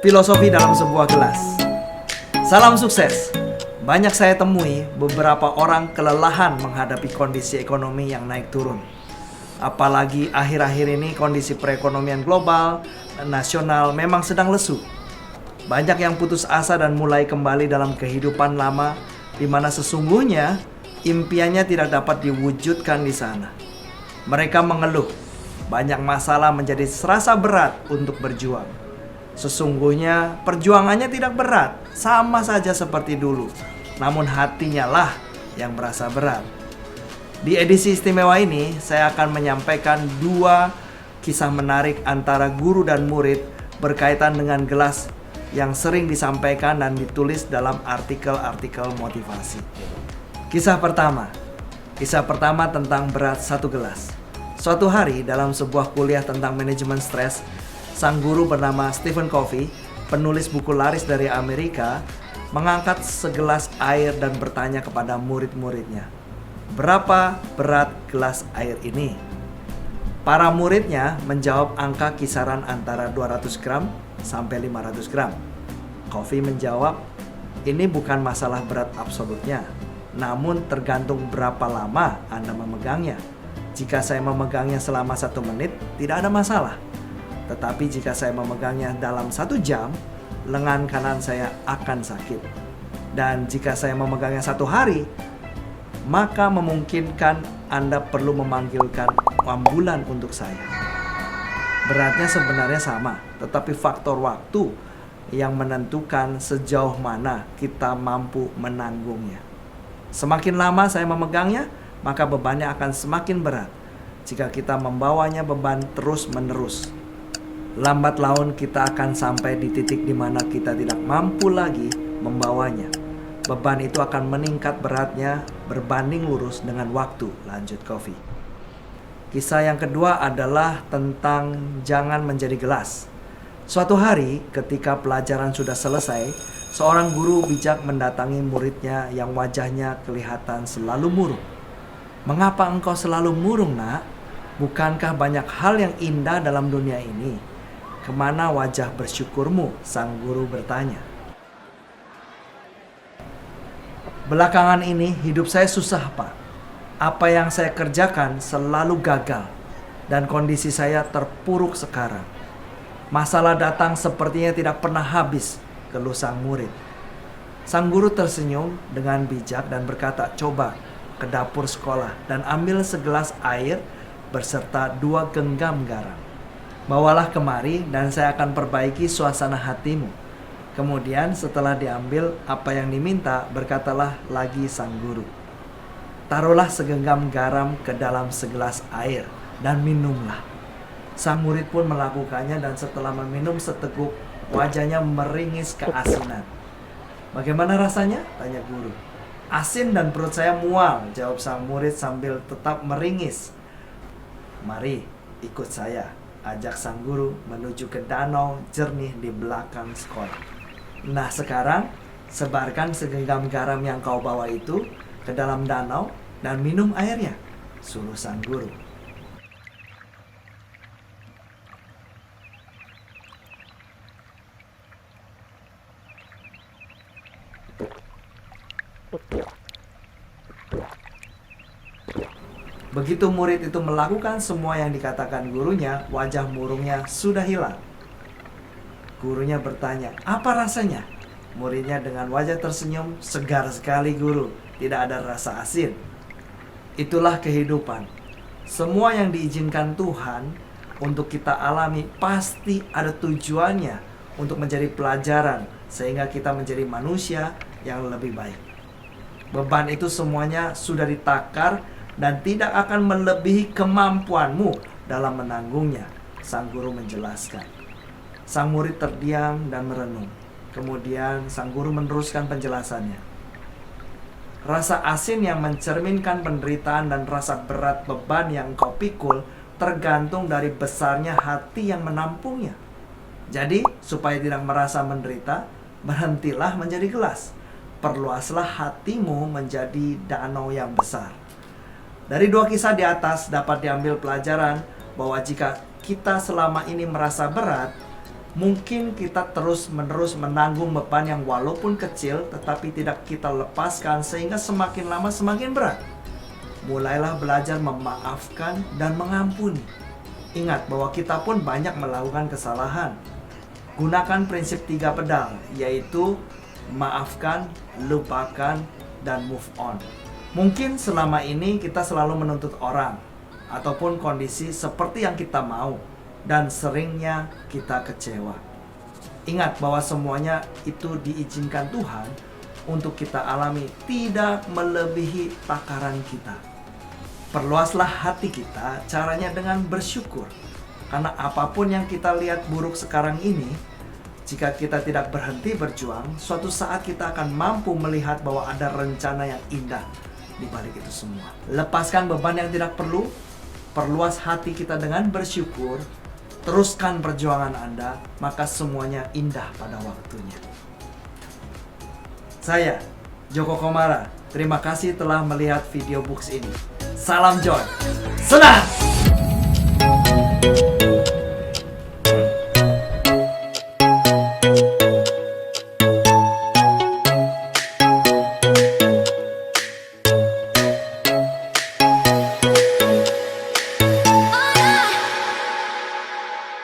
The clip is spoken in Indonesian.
Filosofi dalam sebuah gelas. Salam sukses. Banyak saya temui beberapa orang kelelahan menghadapi kondisi ekonomi yang naik turun. Apalagi akhir-akhir ini kondisi perekonomian global dan nasional memang sedang lesu. Banyak yang putus asa dan mulai kembali dalam kehidupan lama, di mana sesungguhnya impiannya tidak dapat diwujudkan di sana. Mereka mengeluh, banyak masalah menjadi serasa berat untuk berjuang. Sesungguhnya perjuangannya tidak berat, sama saja seperti dulu. Namun hatinya lah yang merasa berat. Di edisi istimewa ini, saya akan menyampaikan dua kisah menarik antara guru dan murid berkaitan dengan gelas yang sering disampaikan dan ditulis dalam artikel-artikel motivasi. Kisah pertama tentang berat satu gelas. Suatu hari dalam sebuah kuliah tentang manajemen stres, sang guru bernama Stephen Covey, penulis buku laris dari Amerika, mengangkat segelas air dan bertanya kepada murid-muridnya, "Berapa berat gelas air ini?" Para muridnya menjawab angka kisaran antara 200 gram sampai 500 gram. Covey menjawab, "Ini bukan masalah berat absolutnya, namun tergantung berapa lama Anda memegangnya. Jika saya memegangnya selama 1 menit, tidak ada masalah. Tetapi jika saya memegangnya dalam 1 jam, lengan kanan saya akan sakit. Dan jika saya memegangnya 1 hari, maka memungkinkan Anda perlu memanggilkan ambulan untuk saya." Beratnya sebenarnya sama, tetapi faktor waktu yang menentukan sejauh mana kita mampu menanggungnya. Semakin lama saya memegangnya, maka bebannya akan semakin berat. Jika kita membawanya beban terus-menerus, lambat laun kita akan sampai di titik di mana kita tidak mampu lagi membawanya. Beban itu akan meningkat beratnya berbanding lurus dengan waktu, lanjut Covey. Kisah yang kedua adalah tentang jangan menjadi gelas. Suatu hari ketika pelajaran sudah selesai, seorang guru bijak mendatangi muridnya yang wajahnya kelihatan selalu murung. "Mengapa engkau selalu murung, nak? Bukankah banyak hal yang indah dalam dunia ini? Kemana wajah bersyukurmu?" sang guru bertanya. "Belakangan ini hidup saya susah, Pak. Apa yang saya kerjakan selalu gagal dan kondisi saya terpuruk sekarang. Masalah datang sepertinya tidak pernah habis," keluh sang murid. Sang guru tersenyum dengan bijak dan berkata, "Coba ke dapur sekolah dan ambil segelas air berserta 2 genggam garam. Bawalah kemari dan saya akan perbaiki suasana hatimu." Kemudian setelah diambil apa yang diminta, berkatalah lagi sang guru, "Taruhlah segenggam garam ke dalam segelas air dan minumlah." Sang murid pun melakukannya dan setelah meminum seteguk, wajahnya meringis keasinan. "Bagaimana rasanya?" tanya guru. "Asin dan perut saya mual," jawab sang murid sambil tetap meringis. "Mari ikut saya," ajak sang guru menuju ke danau jernih di belakang sekolah. "Nah sekarang, sebarkan segenggam garam yang kau bawa itu ke dalam danau dan minum airnya," suruh sang guru. Begitu murid itu melakukan semua yang dikatakan gurunya, wajah murungnya sudah hilang. Gurunya bertanya, "Apa rasanya?" Muridnya dengan wajah tersenyum, "Segar sekali, guru. Tidak ada rasa asin." Itulah kehidupan. Semua yang diizinkan Tuhan untuk kita alami pasti ada tujuannya untuk menjadi pelajaran sehingga kita menjadi manusia yang lebih baik. Beban itu semuanya sudah ditakar dan tidak akan melebihi kemampuanmu dalam menanggungnya, sang guru menjelaskan. Sang murid terdiam dan merenung. Kemudian sang guru meneruskan penjelasannya. "Rasa asin yang mencerminkan penderitaan dan rasa berat beban yang kau pikul tergantung dari besarnya hati yang menampungnya. Jadi, supaya tidak merasa menderita, berhentilah menjadi gelas. Perluaslah hatimu menjadi danau yang besar." Dari 2 kisah di atas dapat diambil pelajaran bahwa jika kita selama ini merasa berat, Mungkin kita terus-menerus menanggung beban yang walaupun kecil tetapi tidak kita lepaskan sehingga semakin lama semakin berat. Mulailah belajar memaafkan dan mengampuni. Ingat bahwa kita pun banyak melakukan kesalahan. Gunakan prinsip 3 pedal, yaitu maafkan, lupakan, dan move on. Mungkin selama ini kita selalu menuntut orang ataupun kondisi seperti yang kita mau, dan seringnya kita kecewa. Ingat bahwa semuanya itu diizinkan Tuhan untuk kita alami, tidak melebihi takaran kita. Perluaslah hati kita, caranya dengan bersyukur. Karena apapun yang kita lihat buruk sekarang ini, jika kita tidak berhenti berjuang, suatu saat kita akan mampu melihat bahwa ada rencana yang indah di balik itu semua. Lepaskan beban yang tidak perlu, perluas hati kita dengan bersyukur, teruskan perjuangan Anda, maka semuanya indah pada waktunya. Saya, Joko Komara, terima kasih telah melihat video books ini. Salam joy, senang!